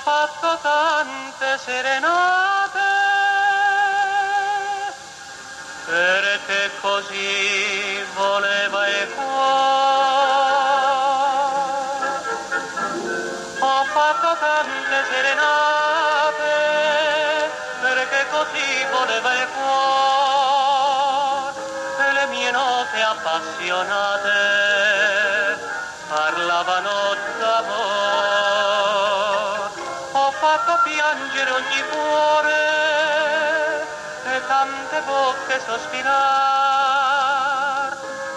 fatto tante serenate, perché così voleva il cuore. Ho fatto tante serenate, perché così voleva il cuore. E le mie note appassionate parlavano d'amore. Ho fatto piangere ogni cuore e tante bocche sospirar,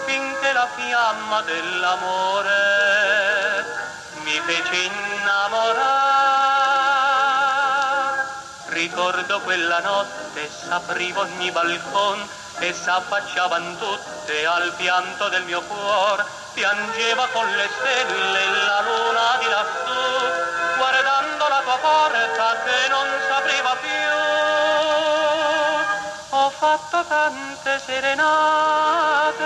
finché la fiamma dell'amore mi fece innamorar. Ricordo quella notte, s'apriva ogni balcon e s'affacciavan tutte al pianto del mio cuor. Piangeva con le stelle la luna di lassù, guardando la tua porta che non s'apriva più. Ho fatto tante serenate,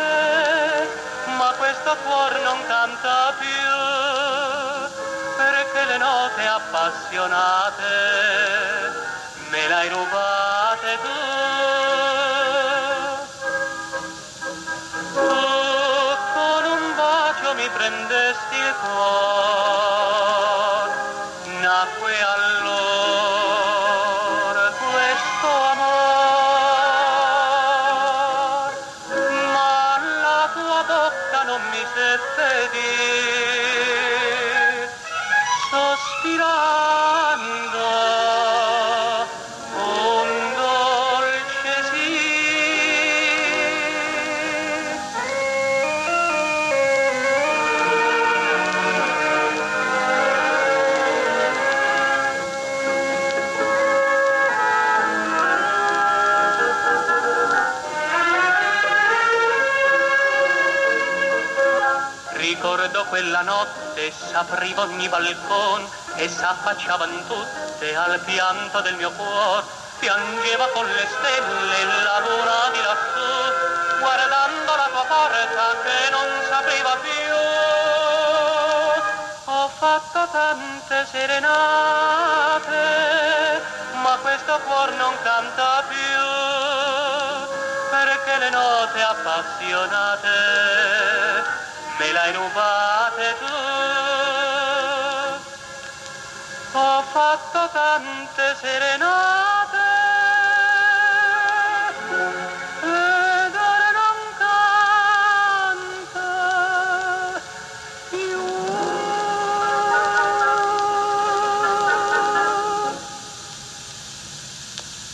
ma questo cuor non canta più, perché le note appassionate me l'hai rubate tu. Tu con un bacio mi prendesti il cuore, nacque allora questo amor, ma la tua bocca non mi seppe dir, sospirando un dolce sì. Ricordo quella notte, s'apriva ogni balcon e s'affacciavan tutte al pianto del mio cuor. Piangeva con le stelle la luna di lassù, guardando la tua porta che non s'apriva più. Ho fatto tante serenate, ma questo cuor non canta più, perché le note appassionate me l'hai rubate tu. Ho fatto tante serenate,